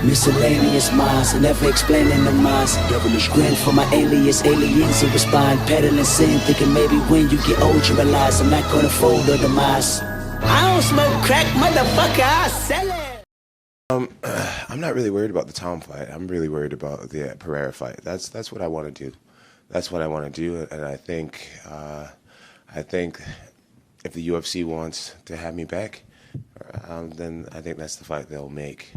Miscellaneous minds, never explaining the minds. Devilish grin for my alias, aliens who respond. Peddling sin, thinking maybe when you get old you realize I'm not gonna fold or demise. I don't smoke crack, motherfucker, I sell it. I'm not really worried about the Tom fight. I'm really worried about the Pereira fight. That's what I want to do. That's what I want to do, and I think if the UFC wants to have me back, then I think that's the fight they'll make.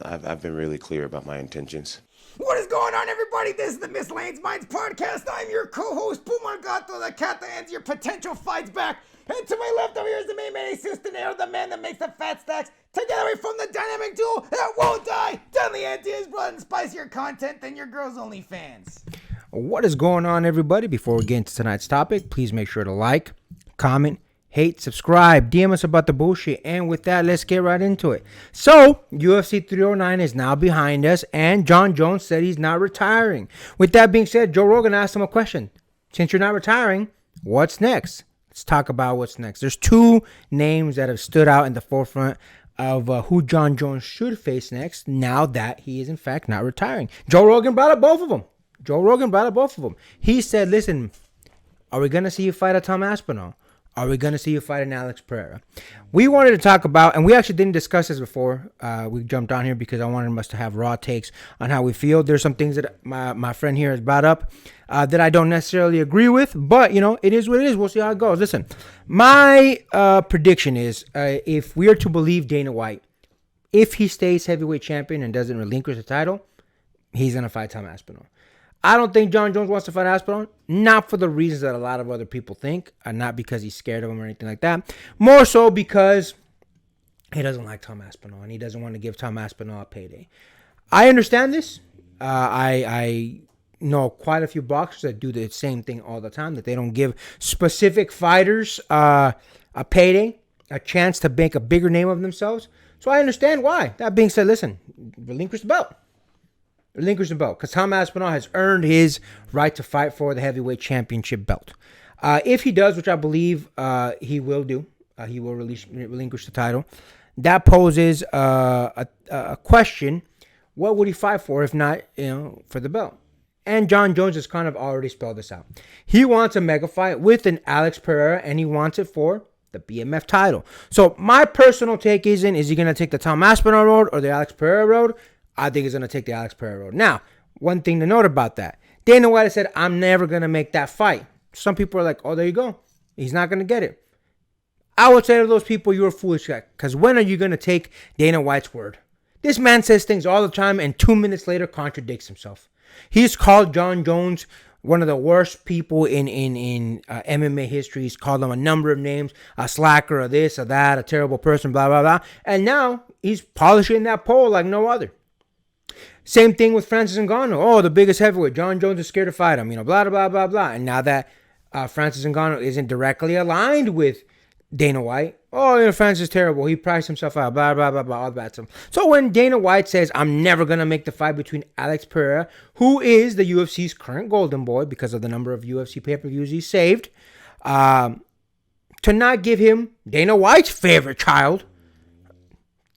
I've been really clear about my intentions. What is going on, everybody? This is the Miscellaneous Minds podcast. I'm your co-host, Puma Gato, the cat that ends your potential fights back. And to my left over here is the main man, Sustanero, the man that makes the fat stacks. Together we form the dynamic duo that won't die. Deadly anti-his blood and spicier content than your girl's OnlyFans. What is going on, everybody? Before we get into tonight's topic, please make sure to like, comment, hate, subscribe, DM us about the bullshit. And with that, let's get right into it. So, UFC 309 is now behind us, and Jon Jones said he's not retiring. With that being said, Joe Rogan asked him a question. Since you're not retiring, what's next? Let's talk about what's next. There's two names that have stood out in the forefront of who Jon Jones should face next now that he is, in fact, not retiring. Joe Rogan brought up both of them. He said, listen, are we going to see you fight a Tom Aspinall? Are we going to see you fight an Alex Pereira? We wanted to talk about, and we actually didn't discuss this before. We jumped on here because I wanted us to have raw takes on how we feel. There's some things that my friend here has brought up that I don't necessarily agree with, but, you know, it is what it is. We'll see how it goes. Listen, my prediction is if we are to believe Dana White, if he stays heavyweight champion and doesn't relinquish the title, he's going to fight Tom Aspinall. I don't think Jon Jones wants to fight Aspinall, not for the reasons that a lot of other people think, and not because he's scared of him or anything like that. More so because he doesn't like Tom Aspinall, and he doesn't want to give Tom Aspinall a payday. I understand this. I know quite a few boxers that do the same thing all the time, that they don't give specific fighters a payday, a chance to make a bigger name of themselves. So I understand why. That being said, listen, relinquish the belt. Because Tom Aspinall has earned his right to fight for the heavyweight championship belt. If he does, which I believe he will do, he will relinquish the title. That poses a question: what would he fight for if not, for the belt? And Jon Jones has kind of already spelled this out. He wants a mega fight with an Alex Pereira, and he wants it for the BMF title. So my personal take is he going to take the Tom Aspinall road or the Alex Pereira road? I think he's going to take the Alex Pereira road. Now, one thing to note about that. Dana White said, I'm never going to make that fight. Some people are like, oh, there you go. He's not going to get it. I would say to those people, you're a foolish guy. Because when are you going to take Dana White's word? This man says things all the time and 2 minutes later contradicts himself. He's called Jon Jones one of the worst people in MMA history. He's called him a number of names, a slacker, a this, a that, a terrible person, blah, blah, blah. And now he's polishing that pole like no other. Same thing with Francis Ngannou. Oh, the biggest heavyweight. Jon Jones is scared to fight him. Blah, blah, blah, blah. And now that Francis Ngannou isn't directly aligned with Dana White, Francis is terrible. He priced himself out. Blah, blah, blah, blah. All that stuff. So when Dana White says, I'm never going to make the fight between Alex Pereira, who is the UFC's current golden boy because of the number of UFC pay-per-views he saved, to not give him Dana White's favorite child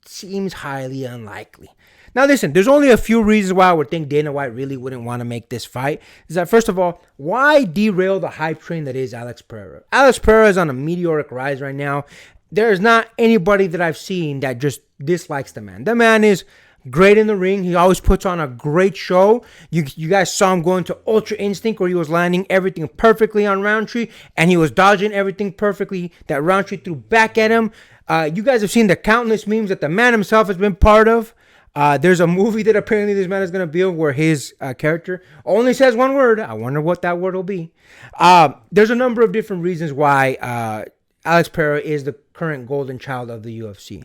seems highly unlikely. Now, listen, there's only a few reasons why I would think Dana White really wouldn't want to make this fight. Is that, first of all, why derail the hype train that is Alex Pereira? Alex Pereira is on a meteoric rise right now. There is not anybody that I've seen that just dislikes the man. The man is great in the ring. He always puts on a great show. You guys saw him going to Ultra Instinct where he was landing everything perfectly on Roundtree, and he was dodging everything perfectly that Roundtree threw back at him. You guys have seen the countless memes that the man himself has been part of. There's a movie that apparently this man is going to build where his character only says one word. I wonder what that word will be. There's a number of different reasons why Alex Pereira is the current golden child of the UFC.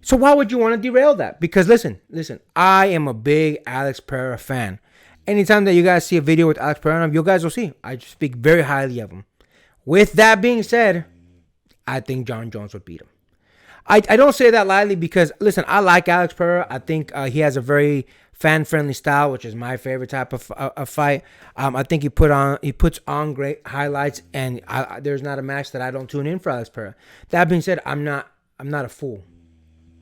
So why would you want to derail that? Because listen, I am a big Alex Pereira fan. Anytime that you guys see a video with Alex Pereira, you guys will see I speak very highly of him. With that being said, I think Jon Jones would beat him. I don't say that lightly because, listen, I like Alex Pereira. I think he has a very fan-friendly style, which is my favorite type of fight. I think he puts on great highlights, and there's not a match that I don't tune in for Alex Pereira. That being said, I'm not a fool.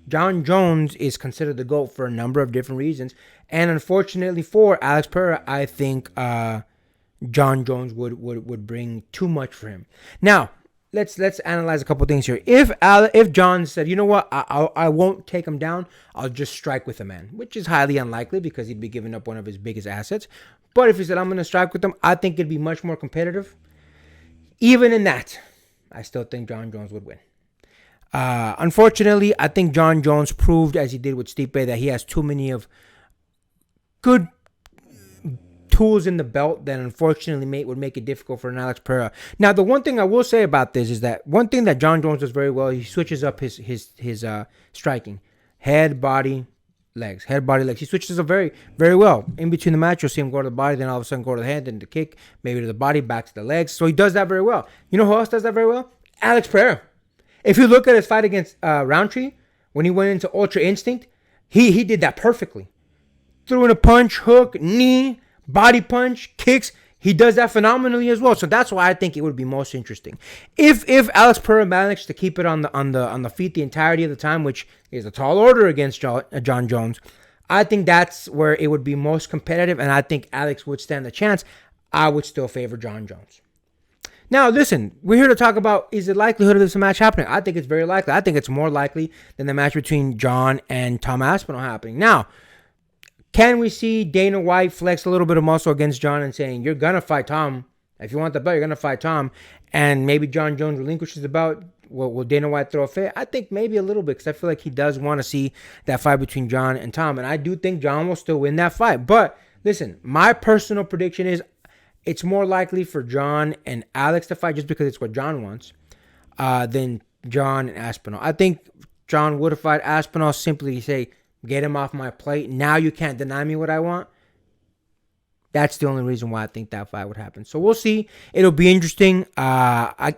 Jon Jones is considered the GOAT for a number of different reasons. And unfortunately for Alex Pereira, I think Jon Jones would bring too much for him. Now, let's analyze a couple things here. If Jon said, you know what, I won't take him down, I'll just strike with the man, which is highly unlikely because he'd be giving up one of his biggest assets. But if he said, I'm going to strike with him, I think it'd be much more competitive. Even in that, I still think Jon Jones would win. Unfortunately, I think Jon Jones proved, as he did with Stipe, that he has too many of good tools in the belt that unfortunately would make it difficult for an Alex Pereira. Now, the one thing I will say about this is that one thing that Jon Jones does very well, he switches up his striking. Head, body, legs. Head, body, legs. He switches up very, very well. In between the match, you'll see him go to the body, then all of a sudden go to the head, then the kick, maybe to the body, back to the legs. So he does that very well. You know who else does that very well? Alex Pereira. If you look at his fight against Roundtree, when he went into Ultra Instinct, he did that perfectly. Threw in a punch, hook, knee, body punch, kicks. He does that phenomenally as well. So that's why I think it would be most interesting. If Alex Pereira managed to keep it on the feet the entirety of the time, which is a tall order against Jon Jones, I think that's where it would be most competitive, and I think Alex would stand a chance. I would still favor Jon Jones. Now, listen, we're here to talk about, is the likelihood of this match happening? I think it's very likely. I think it's more likely than the match between Jon and Tom Aspinall happening. Now, can we see Dana White flex a little bit of muscle against Jon and saying, you're going to fight Tom. If you want the belt, you're going to fight Tom. And maybe Jon Jones relinquishes the belt. Will Dana White throw a fit? I think maybe a little bit, because I feel like he does want to see that fight between Jon and Tom. And I do think Jon will still win that fight. But listen, my personal prediction is it's more likely for Jon and Alex to fight just because it's what Jon wants than Jon and Aspinall. I think Jon would have fight Aspinall simply to say, get him off my plate. Now you can't deny me what I want. That's the only reason why I think that fight would happen. So we'll see. It'll be interesting.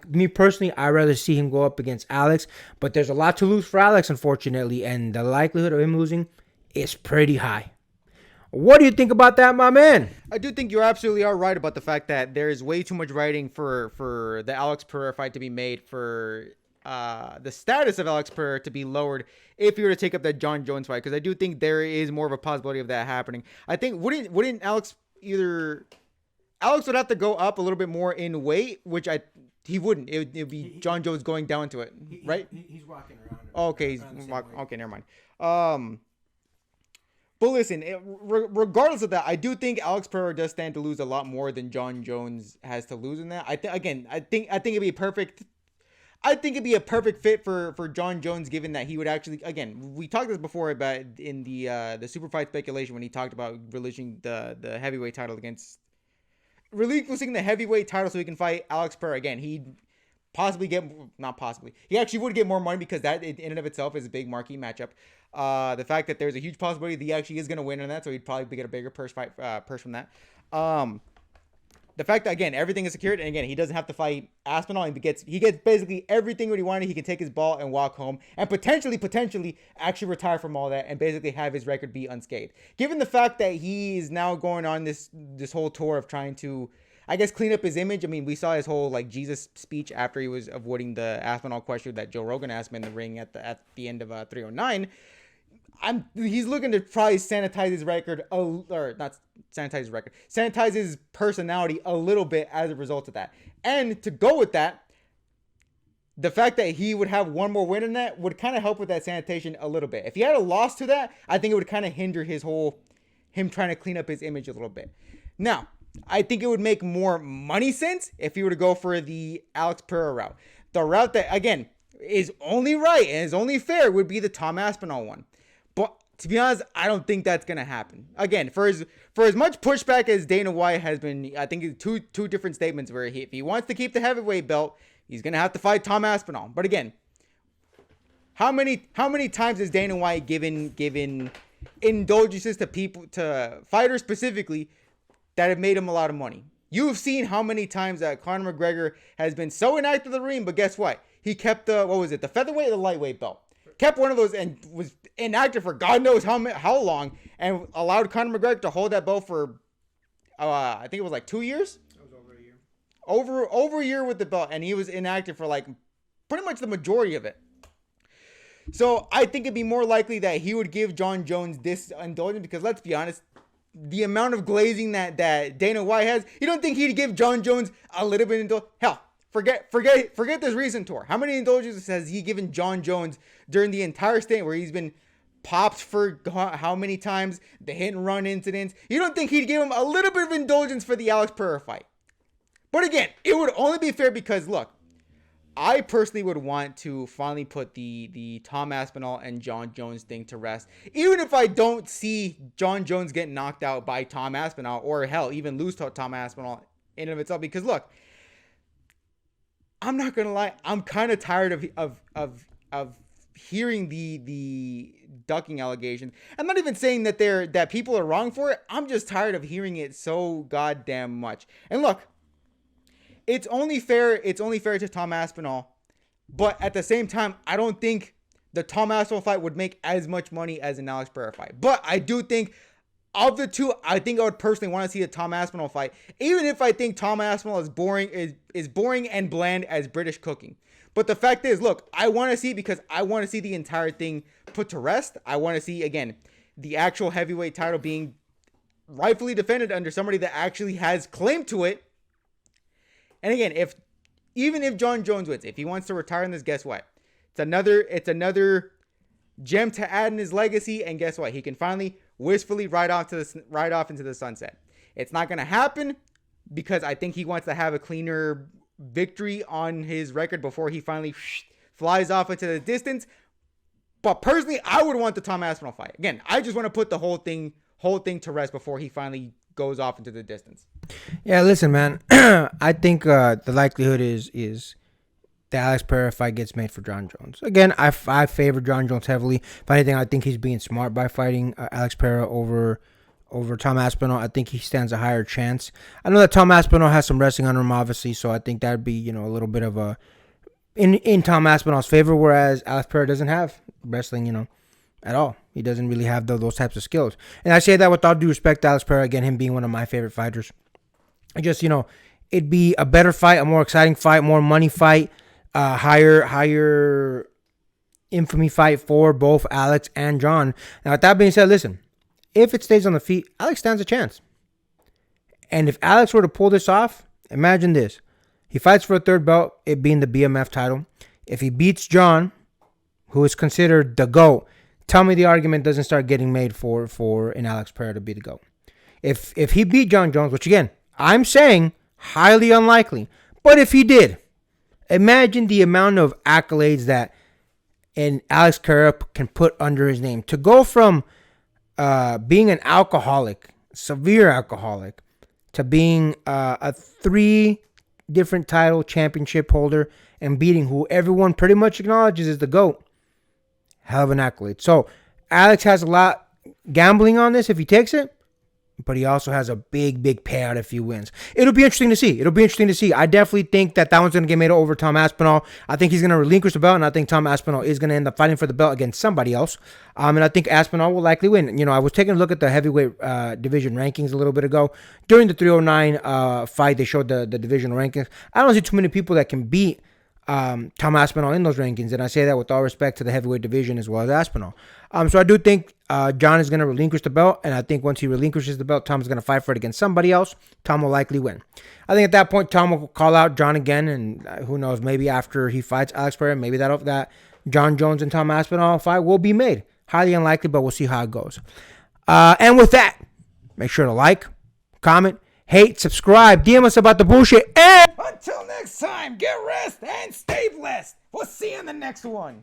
Me personally, I'd rather see him go up against Alex. But there's a lot to lose for Alex, unfortunately. And the likelihood of him losing is pretty high. What do you think about that, my man? I do think you absolutely are right about the fact that there is way too much writing for the Alex Pereira fight to be made, for the status of Alex Pereira to be lowered if you were to take up that Jon Jones fight, because I do think there is more of a possibility of that happening. I think wouldn't Alex would have to go up a little bit more in weight, which he wouldn't. It would be Jon Jones going down to it, right? He's walking around. Okay, okay, never mind. But listen, regardless of that, I do think Alex Pereira does stand to lose a lot more than Jon Jones has to lose in that. I think it'd be perfect. I think it'd be a perfect fit for Jon Jones, given that he would actually, again, we talked this before about in the super fight speculation when he talked about relinquishing the heavyweight title relinquishing the heavyweight title so he can fight Alex Pereira again. He'd possibly he actually would get more money, because that in and of itself is a big marquee matchup. The fact that there's a huge possibility that he actually is going to win on that, so he'd probably get a bigger purse from that. The fact that, again, everything is secured, and again, he doesn't have to fight Aspinall, and he gets basically everything what he wanted. He can take his ball and walk home, and potentially actually retire from all that, and basically have his record be unscathed. Given the fact that he is now going on this whole tour of trying to, I guess, clean up his image. I mean, we saw his whole Jesus speech after he was avoiding the Aspinall question that Joe Rogan asked him in the ring at the end of 309. He's looking to probably sanitize his record, sanitize his personality a little bit as a result of that. And to go with that, the fact that he would have one more win in that would kind of help with that sanitation a little bit. If he had a loss to that, I think it would kind of hinder him trying to clean up his image a little bit. Now, I think it would make more money sense if he were to go for the Alex Pereira route. The route that, again, is only right and is only fair would be the Tom Aspinall one. But to be honest, I don't think that's going to happen. Again, for as much pushback as Dana White has been, I think two different statements where if he wants to keep the heavyweight belt, he's going to have to fight Tom Aspinall. But again, how many times has Dana White given indulgences to fighters specifically that have made him a lot of money? You've seen how many times that Conor McGregor has been so inactive in the ring, but guess what? He kept the featherweight or the lightweight belt? Kept one of those and was inactive for God knows how long, and allowed Conor McGregor to hold that belt for, I think it was 2 years? It was over a year. Over a year with the belt, and he was inactive for pretty much the majority of it. So I think it'd be more likely that he would give Jon Jones this indulgence because let's be honest, the amount of glazing that Dana White has, you don't think he'd give Jon Jones a little bit of indulgence? Hell, forget this recent tour. How many indulgences has he given Jon Jones during the entire stint where he's been popped for how many times, the hit and run incidents? You don't think he'd give him a little bit of indulgence for the Alex Pereira fight? But again, it would only be fair because look, I personally would want to finally put the Tom Aspinall and Jon Jones thing to rest. Even if I don't see Jon Jones get knocked out by Tom Aspinall or hell, even lose to Tom Aspinall in and of itself. Because look, I'm not going to lie. I'm kind of tired of hearing the ducking allegations. I'm not even saying that people are wrong for it. I'm just tired of hearing it so goddamn much. And look, it's only fair to Tom Aspinall, but at the same time, I don't think the Tom Aspinall fight would make as much money as an Alex Pereira fight. But I do think of the two, I think I would personally want to see the Tom Aspinall fight, even if I think Tom Aspinall is boring and bland as British cooking. But the fact is, look, I want to see it because I want to see the entire thing put to rest. I want to see, again, the actual heavyweight title being rightfully defended under somebody that actually has claim to it. And again, even if Jon Jones wins, if he wants to retire in this, guess what? It's another gem to add in his legacy. And guess what? He can finally wistfully ride off into the sunset. It's not going to happen because I think he wants to have a cleaner victory on his record before he finally flies off into the distance. But personally, I would want the Tom Aspinall fight. Again, I just want to put the whole thing to rest before he finally goes off into the distance. Yeah, listen, man. I think the likelihood is the Alex Pereira fight gets made for Jon Jones. Again, I favor Jon Jones heavily. If anything, I think he's being smart by fighting Alex Pereira over Tom Aspinall. I think he stands a higher chance. I know that Tom Aspinall has some wrestling under him, obviously, so I think that would be, a little bit of a in Tom Aspinall's favor, whereas Alex Pereira doesn't have wrestling, at all. He doesn't really have those types of skills. And I say that with all due respect to Alex Pereira, again, him being one of my favorite fighters. I just, it'd be a better fight, a more exciting fight, more money fight, higher infamy fight for both Alex and Jon. Now, with that being said, listen, if it stays on the feet, Alex stands a chance. And if Alex were to pull this off, imagine this. He fights for a third belt, it being the BMF title. If he beats Jon, who is considered the GOAT, tell me the argument doesn't start getting made for an Alex Pereira to be the GOAT. If he beat Jon Jones, which again, I'm saying highly unlikely, but if he did, imagine the amount of accolades that an Alex Pereira can put under his name. To go from being an alcoholic, severe alcoholic, to being a 3 different title championship holder and beating who everyone pretty much acknowledges is the GOAT. Hell of an accolade. So Alex has a lot gambling on this if he takes it, but he also has a big payout if he wins. It'll be interesting to see. I definitely think that one's going to get made over Tom Aspinall. I think he's going to relinquish the belt, and I think Tom Aspinall is going to end up fighting for the belt against somebody else. And I think Aspinall will likely win. I was taking a look at the heavyweight division rankings a little bit ago. During the 309 fight, they showed the divisional rankings. I don't see too many people that can beat Tom Aspinall in those rankings, and I say that with all respect to the heavyweight division as well as Aspinall. So I do think Jon is going to relinquish the belt, and I think once he relinquishes the belt, Tom is going to fight for it against somebody else. Tom will likely win. I think at that point, Tom will call out Jon again, and who knows, maybe after he fights Alex Pereira, maybe that Jon Jones and Tom Aspinall fight will be made. Highly unlikely, but we'll see how it goes. And with that, make sure to like, comment, hate, subscribe, DM us about the bullshit, and Until next time, get rest and stay blessed. We'll see you in the next one.